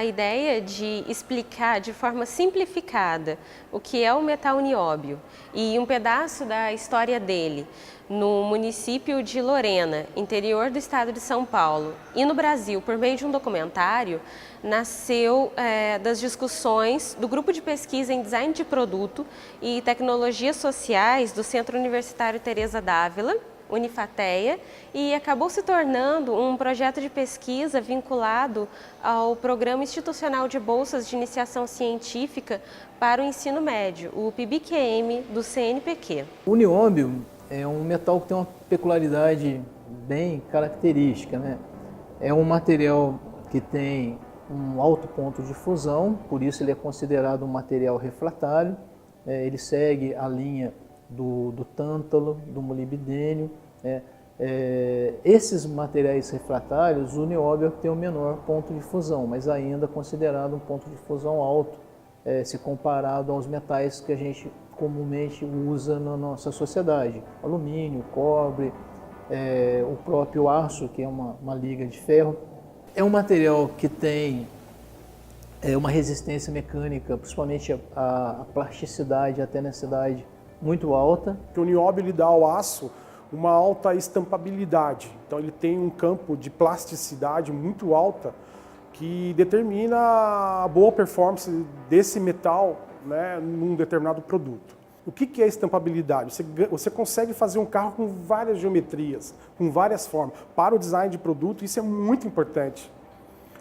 ideia de explicar de forma simplificada o que é o metal nióbio e um pedaço da história dele no município de Lorena, interior do estado de São Paulo, e no Brasil, por meio de um documentário, nasceu das discussões do grupo de pesquisa em design de produto e tecnologias sociais do Centro Universitário Teresa d'Ávila, Unifateia, e acabou se tornando um projeto de pesquisa vinculado ao Programa Institucional de Bolsas de Iniciação Científica para o Ensino Médio, o PIBIQM do CNPq. O nióbio é um metal que tem uma peculiaridade bem característica, né? É um material que tem um alto ponto de fusão, por isso ele é considerado um material refratário. Ele segue a linha do tântalo, do molibdênio. Esses materiais refratários, o nióbio tem o menor ponto de fusão, mas ainda considerado um ponto de fusão alto, se comparado aos metais que a gente comumente usa na nossa sociedade. Alumínio, cobre, o próprio aço, que é uma liga de ferro. É um material que tem uma resistência mecânica, principalmente a plasticidade, a tenacidade muito alta. O nióbio ele dá ao aço uma alta estampabilidade, então ele tem um campo de plasticidade muito alta que determina a boa performance desse metal, né, num determinado produto. O que é estampabilidade? Você consegue fazer um carro com várias geometrias, com várias formas. Para o design de produto isso é muito importante,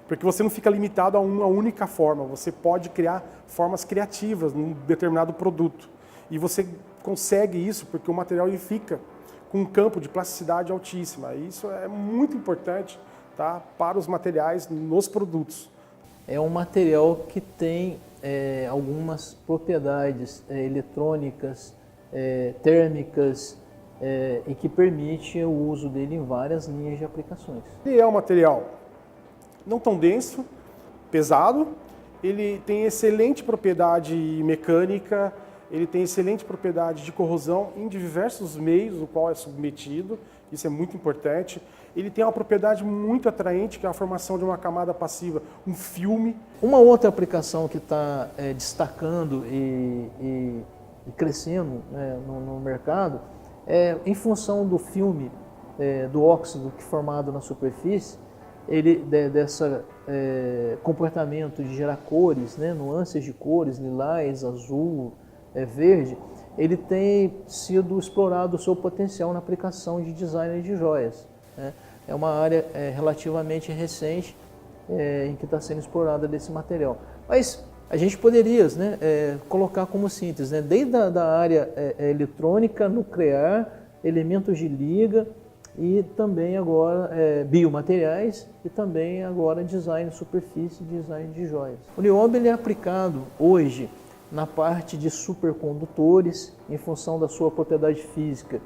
porque você não fica limitado a uma única forma, você pode criar formas criativas num determinado produto. E você consegue isso porque o material ele fica com um campo de plasticidade altíssima. Isso é muito importante, tá, para os materiais nos produtos. É um material que tem algumas propriedades eletrônicas, térmicas, e que permite o uso dele em várias linhas de aplicações. Ele é um material não tão denso, pesado, ele tem excelente propriedade mecânica, ele tem excelente propriedade de corrosão em diversos meios, o qual é submetido, isso é muito importante. Ele tem uma propriedade muito atraente, que é a formação de uma camada passiva, um filme. Uma outra aplicação que está destacando e crescendo, né, no mercado, em função do filme, do óxido que é formado na superfície, desse comportamento de gerar cores, né, nuances de cores, lilás, azul, verde, ele tem sido explorado o seu potencial na aplicação de design de joias, né? É uma área relativamente recente em que está sendo explorada desse material. Mas a gente poderia, né, colocar como síntese, né, desde da área eletrônica, nuclear, elementos de liga e também agora biomateriais e também agora design de superfície e design de joias. O nióbio ele é aplicado hoje na parte de supercondutores, em função da sua propriedade física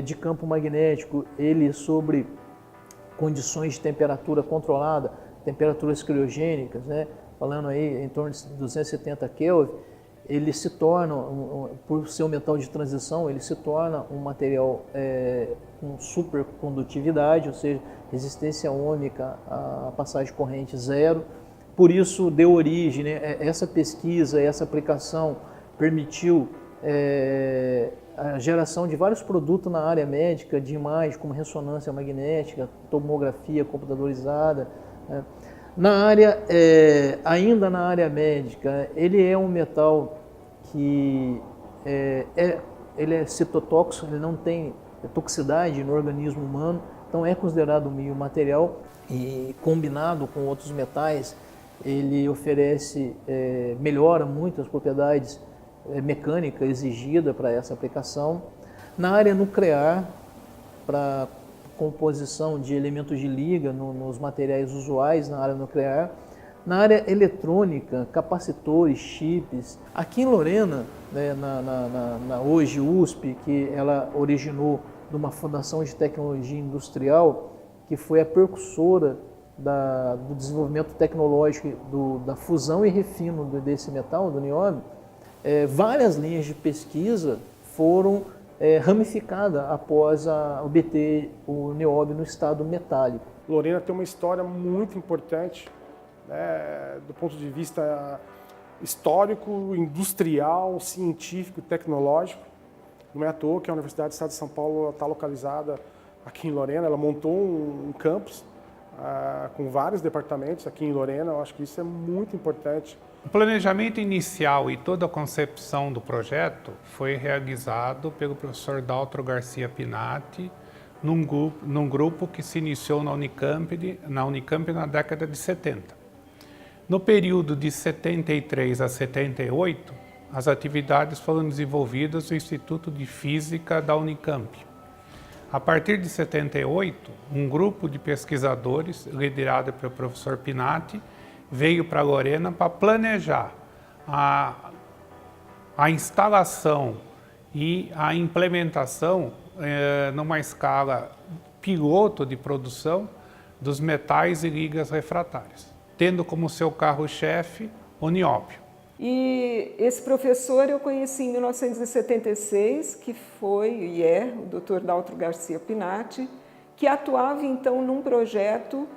de campo magnético, ele sobre condições de temperatura controlada, temperaturas criogênicas, né, falando aí em torno de 270 Kelvin, ele se torna, por ser um metal de transição, ele se torna um material com supercondutividade, ou seja, resistência ohmica à passagem de corrente zero. Por isso deu origem, né, essa pesquisa, essa aplicação permitiu a geração de vários produtos na área médica, de imagem, como ressonância magnética, tomografia computadorizada. Na área, ainda na área médica, ele é um metal que ele é citotóxico, ele não tem toxicidade no organismo humano, então é considerado um biomaterial e combinado com outros metais, ele oferece, melhora muito as propriedades mecânicas exigidas para essa aplicação. Na área nuclear, para composição de elementos de liga nos materiais usuais na área nuclear. Na área eletrônica, capacitores, chips. Aqui em Lorena, né, na hoje USP, que ela originou de uma fundação de tecnologia industrial, que foi a precursora do desenvolvimento tecnológico da fusão e refino desse metal, do nióbio, várias linhas de pesquisa foram ramificadas após obter o nióbio no estado metálico. Lorena tem uma história muito importante né, do ponto de vista histórico, industrial, científico, tecnológico. Não é à toa que a Universidade do Estado de São Paulo está localizada aqui em Lorena. Ela montou um campus com vários departamentos aqui em Lorena. Eu acho que isso é muito importante. O planejamento inicial e toda a concepção do projeto foi realizado pelo professor Daltro Garcia Pinatti num grupo que se iniciou na Unicamp na década de 70. No período de 73 a 78, as atividades foram desenvolvidas no Instituto de Física da Unicamp. A partir de 78, um grupo de pesquisadores, liderado pelo professor Pinatti, veio para Lorena para planejar a instalação e a implementação numa escala piloto de produção dos metais e ligas refratárias, tendo como seu carro-chefe o nióbio. E esse professor eu conheci em 1976, que foi e é o Dr. Daltro Garcia Pinatti, que atuava então num projeto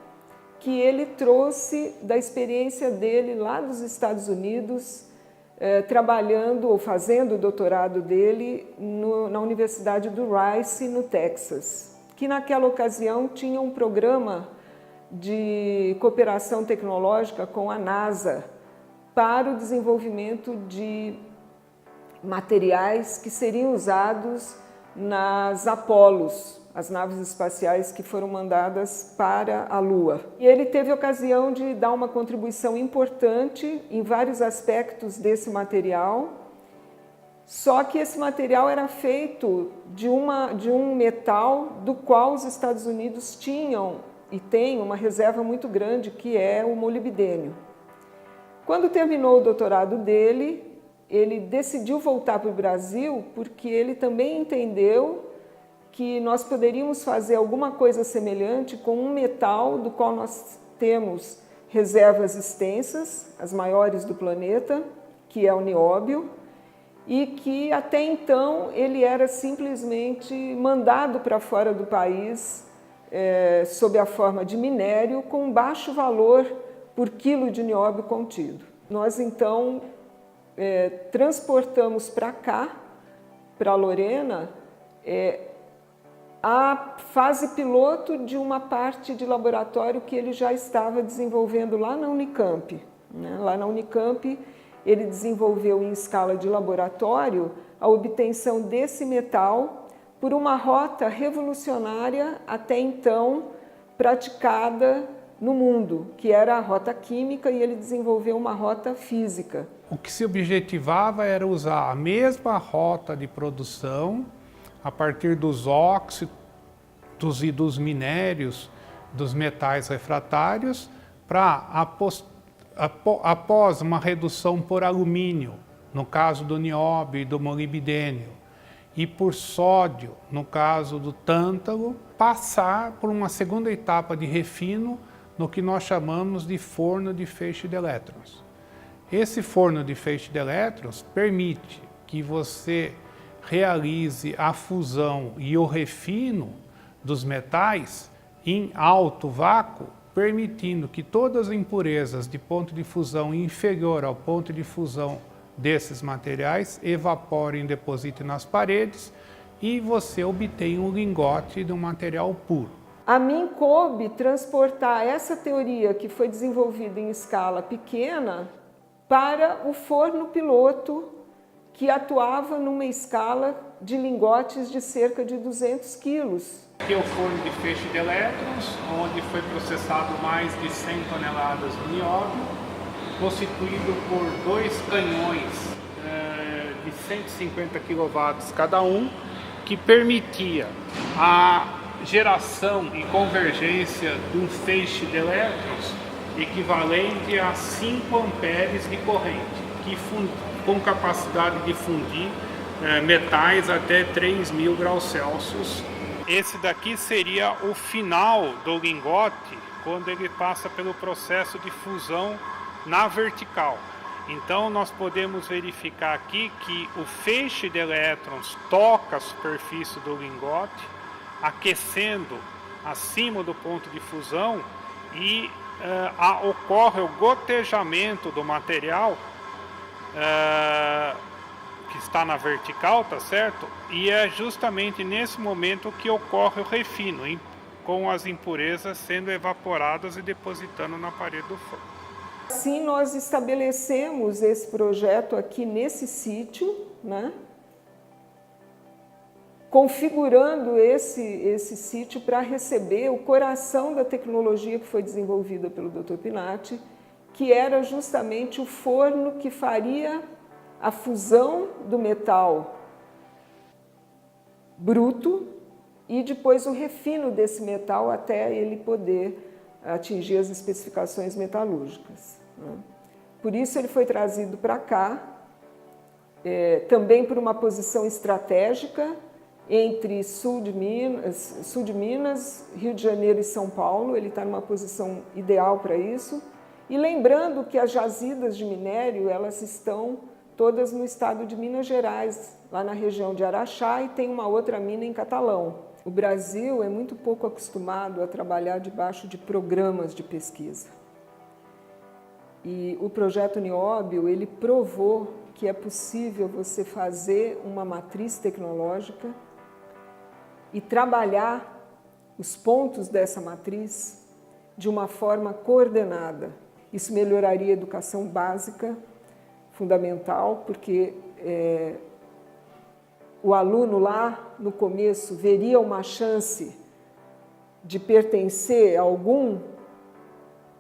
que ele trouxe da experiência dele lá dos Estados Unidos, trabalhando ou fazendo o doutorado dele na Universidade do Rice, no Texas, que naquela ocasião tinha um programa de cooperação tecnológica com a NASA para o desenvolvimento de materiais que seriam usados nas Apolos, as naves espaciais que foram mandadas para a Lua. E ele teve a ocasião de dar uma contribuição importante em vários aspectos desse material, só que esse material era feito de um metal do qual os Estados Unidos tinham e têm uma reserva muito grande, que é o molibdênio. Quando terminou o doutorado dele, ele decidiu voltar para o Brasil porque ele também entendeu que nós poderíamos fazer alguma coisa semelhante com um metal do qual nós temos reservas extensas, as maiores do planeta, que é o nióbio, e que até então ele era simplesmente mandado para fora do país sob a forma de minério com baixo valor por quilo de nióbio contido. Nós então transportamos para cá, para Lorena, a fase piloto de uma parte de laboratório que ele já estava desenvolvendo lá na Unicamp. Lá na Unicamp, ele desenvolveu em escala de laboratório a obtenção desse metal por uma rota revolucionária até então praticada no mundo, que era a rota química, e ele desenvolveu uma rota física. O que se objetivava era usar a mesma rota de produção a partir dos óxidos e dos minérios dos metais refratários para, após uma redução por alumínio, no caso do nióbio e do molibdênio, e por sódio, no caso do tântalo, passar por uma segunda etapa de refino no que nós chamamos de forno de feixe de elétrons. Esse forno de feixe de elétrons permite que você realize a fusão e o refino dos metais em alto vácuo, permitindo que todas as impurezas de ponto de fusão inferior ao ponto de fusão desses materiais evaporem e depositem nas paredes e você obtém um lingote de um material puro. A mim coube transportar essa teoria que foi desenvolvida em escala pequena para o forno piloto, que atuava numa escala de lingotes de cerca de 200 quilos. Aqui é o forno de feixe de elétrons, onde foi processado mais de 100 toneladas de nióbio, constituído por dois canhões de 150 kW cada um, que permitia a geração e convergência de um feixe de elétrons equivalente a 5 amperes de corrente, com capacidade de fundir metais até 3.000 graus Celsius. Esse daqui seria o final do lingote quando ele passa pelo processo de fusão na vertical. Então nós podemos verificar aqui que o feixe de elétrons toca a superfície do lingote, aquecendo acima do ponto de fusão e ocorre o gotejamento do material que está na vertical, tá certo? E é justamente nesse momento que ocorre o refino, com as impurezas sendo evaporadas e depositando na parede do forno. Assim, nós estabelecemos esse projeto aqui nesse sítio, né? Configurando esse sítio para receber o coração da tecnologia que foi desenvolvida pelo Dr. Pinatti, que era justamente o forno que faria a fusão do metal bruto e depois o refino desse metal até ele poder atingir as especificações metalúrgicas, né? Por isso ele foi trazido para cá, também por uma posição estratégica entre sul de Minas, Rio de Janeiro e São Paulo. Ele está numa posição ideal para isso. E lembrando que as jazidas de minério, elas estão todas no estado de Minas Gerais, lá na região de Araxá, e tem uma outra mina em Catalão. O Brasil é muito pouco acostumado a trabalhar debaixo de programas de pesquisa. E o projeto Nióbio, ele provou que é possível você fazer uma matriz tecnológica e trabalhar os pontos dessa matriz de uma forma coordenada. Isso melhoraria a educação básica, fundamental, porque o aluno lá no começo veria uma chance de pertencer a algum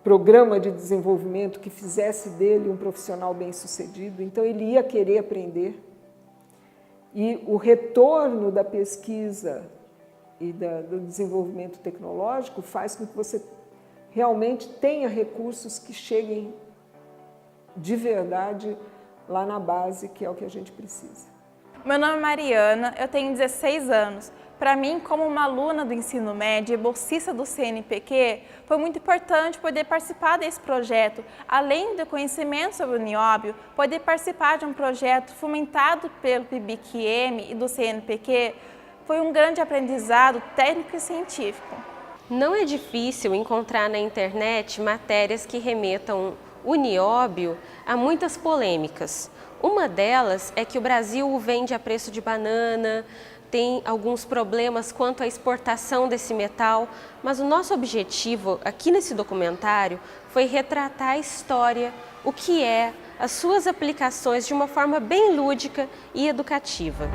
programa de desenvolvimento que fizesse dele um profissional bem-sucedido, então ele ia querer aprender. E o retorno da pesquisa e do desenvolvimento tecnológico faz com que você realmente tenha recursos que cheguem de verdade lá na base, que é o que a gente precisa. Meu nome é Mariana, eu tenho 16 anos. Para mim, como uma aluna do ensino médio e bolsista do CNPq, foi muito importante poder participar desse projeto. Além do conhecimento sobre o nióbio, poder participar de um projeto fomentado pelo PIBIC-M e do CNPq foi um grande aprendizado técnico e científico. Não é difícil encontrar na internet matérias que remetam o nióbio a muitas polêmicas. Uma delas é que o Brasil o vende a preço de banana, tem alguns problemas quanto à exportação desse metal, mas o nosso objetivo aqui nesse documentário foi retratar a história, o que é, as suas aplicações de uma forma bem lúdica e educativa.